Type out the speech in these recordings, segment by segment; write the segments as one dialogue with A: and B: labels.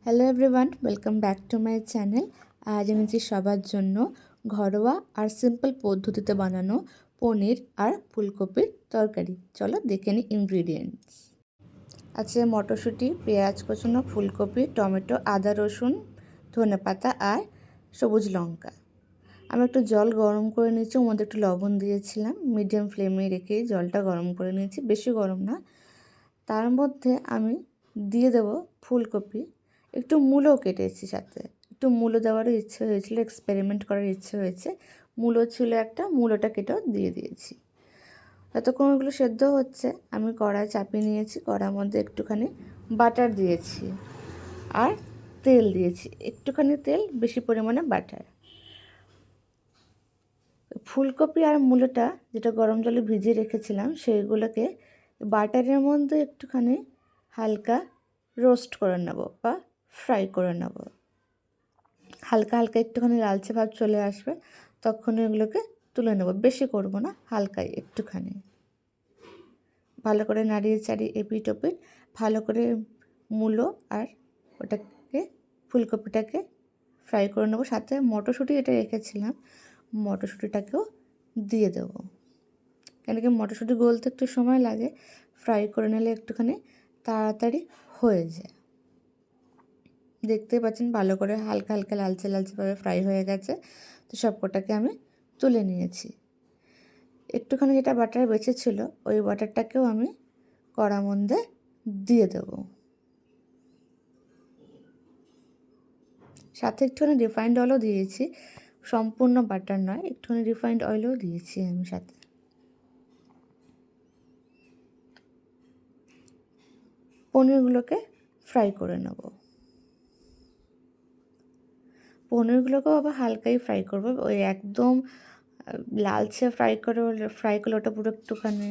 A: Hello everyone, welcome back to my channel. আজ এনেছি সবার জন্য ঘরোয়া আর সিম্পল পদ্ধতিতে বানানো পনির আর ফুলকপির তরকারি। চলো দেখে নিই ইনগ্রিডিয়েন্টস। আছে মটরশুঁটি, পেঁয়াজ কুচানো, ফুলকপি, টমেটো, আদা রসুন, ধনেপাতা আর সবুজ লঙ্কা। আমি একটু জল গরম করে নিয়েছি, ওর মধ্যে একটু লবণ দিয়েছিলাম, মিডিয়াম ফ্লেমে রেখে জলটা গরম করে নিয়েছি, বেশি গরম না। তার মধ্যে আমি দিয়ে দেবো ফুলকপি, একটু মূলও কেটেছি, সাথে একটু মূলো দেওয়ারও ইচ্ছে হয়েছিল, এক্সপেরিমেন্ট করার ইচ্ছে হয়েছে। মূলো ছিল একটা, মূলোটা কেটেও দিয়ে দিয়েছি। যতক্ষণ ওগুলো সেদ্ধ হচ্ছে আমি কড়াই চাপিয়ে নিয়েছি, কড়ার মধ্যে একটুখানি বাটার দিয়েছি আর তেল দিয়েছি, একটুখানি তেল, বেশি পরিমাণে বাটার। ফুলকপি আর মূলোটা যেটা গরম জলে ভিজিয়ে রেখেছিলাম সেইগুলোকে বাটারের মধ্যে একটুখানি হালকা রোস্ট করে নেব বা ফ্রাই করে নেব। হালকা হালকা একটুখানি লালচে ভাব চলে আসবে, তখন এগুলোকে তুলে নেব। বেশি করব না, হালকাই একটুখানি। ভালো করে নাড়িয়ে চাড়িয়ে এপিট ওপিট ভালো করে মূলো আর ওটাকে ফুলকপিটাকে ফ্রাই করে নেব। সাথে মটরশুঁটি এটা রেখেছিলাম, মটরশুঁটিটাকেও দিয়ে দেবো। কেন কি মটরশুঁটি গলতে একটু সময় লাগে, ফ্রাই করে নিলে একটুখানি তাড়াতাড়ি হয়ে যায়। দেখতেই পাচ্ছেন ভালো করে হালকা হালকা লালচে লালচেভাবে ফ্রাই হয়ে গেছে। তো সবকটাকে আমি তুলে নিয়েছি। একটুখানি যেটা বাটার বেঁচেছিল ওই বাটারটাকেও আমি কড়ার মধ্যে দিয়ে দেব। সাথে একটুখানি রিফাইন্ড অয়েলও দিয়েছি, সম্পূর্ণ বাটার নয়, একটুখানি রিফাইন্ড অয়েলও দিয়েছি আমি সাথে। পনিরগুলোকে ফ্রাই করে নেব। পনিরগুলোকেও আবার হালকাই ফ্রাই করবো, ওই একদম লালচে ফ্রাই করলে ওটা পুরো একটুখানি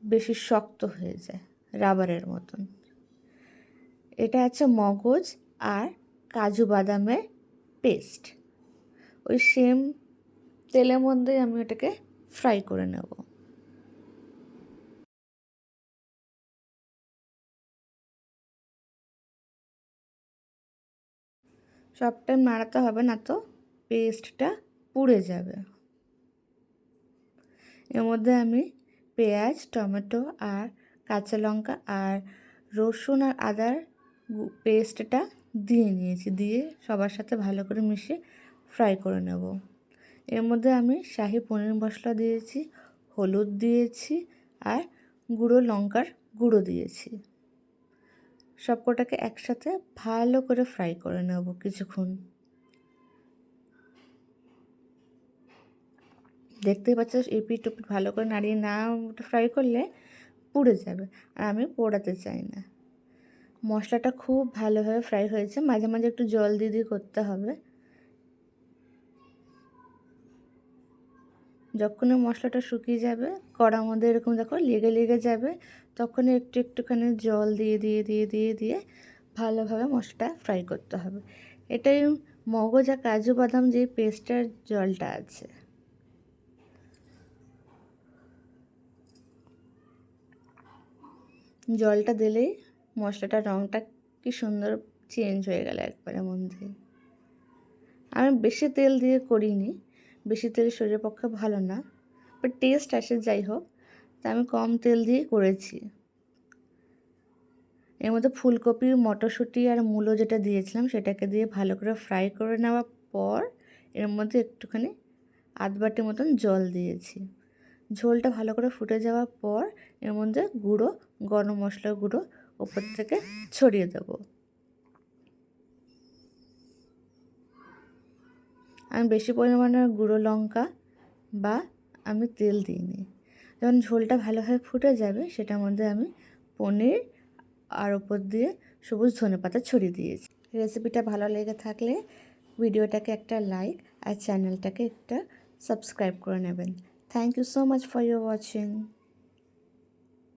A: বেশি শক্ত হয়ে যায়, রাবারের মতন। এটা আছে মগজ আর কাজু বাদামের পেস্ট, ওই সেম তেলের মধ্যেই আমি ওটাকে ফ্রাই করে নেব। সব টাইম নাড়াতে হবে না, তো পেস্টটা পুড়ে যাবে। এর মধ্যে আমি পেঁয়াজ, টমেটো আর কাঁচা লঙ্কা আর রসুন আর আদার পেস্টটা দিয়ে নিয়েছি, দিয়ে সবার সাথে ভালো করে মিশিয়ে ফ্রাই করে নেব। এর মধ্যে আমি শাহি পনির মশলা দিয়েছি, হলুদ দিয়েছি আর গুঁড়ো লঙ্কার গুঁড়ো দিয়েছি। সবকটাকে একসাথে ভালো করে ফ্রাই করে নেব কিছুক্ষণ। দেখতেই পাচ্ছ এপিট ওপিট ভালো করে নাড়িয়ে না ফ্রাই করলে পুড়ে যাবে, আর আমি পোড়াতে চাই না। মশলাটা খুব ভালোভাবে ফ্রাই হয়েছে, মাঝে মাঝে একটু জল দিয়ে দিয়ে করতে হবে। যখন মশলাটা শুকিয়ে যাবে, কড়ার মধ্যে এরকম দেখো লেগে লেগে যাবে, তখন একটুখানি জল দিয়ে দিয়ে দিয়ে দিয়ে দিয়ে ভালোভাবে মশলাটা ফ্রাই করতে হবে। এটাই মগজ আর কাজু বাদাম যে পেস্টের জলটা আছে। জলটা দিলেই মশলাটার রঙটা কি সুন্দর চেঞ্জ হয়ে গেল একবারের মধ্যে। আমি বেশি তেল দিয়ে করিনি, বেশি তেল শরীরের পক্ষে ভালো না, বাট টেস্ট আসে যাই হোক, তা আমি কম তেল দিয়ে করেছি। এর মধ্যে ফুলকপি, মটরশুঁটি আর মূলো যেটা দিয়েছিলাম সেটাকে দিয়ে ভালো করে ফ্রাই করে নেওয়ার পর এর মধ্যে একটুখানি আধ বাটি মতন জল দিয়েছি। ঝোলটা ভালো করে ফুটে যাওয়ার পর এর মধ্যে গুঁড়ো গরম মশলার গুঁড়ো ওপর থেকে ছড়িয়ে দেব। আমি বেশি পরিমাণে গুঁড়ো লঙ্কা বা আমি তেল দিইনি। যখন ঝোলটা ভালোভাবে ফুটে যাবে সেটার মধ্যে আমি পনির আর ওপর দিয়ে সবুজ ধনেপাতা ছড়িয়ে দিয়েছি। রেসিপিটা ভালো লেগে থাকলে ভিডিওটাকে একটা লাইক আর চ্যানেলটাকে একটা সাবস্ক্রাইব করে নেবেন। Thank you so much for your watching.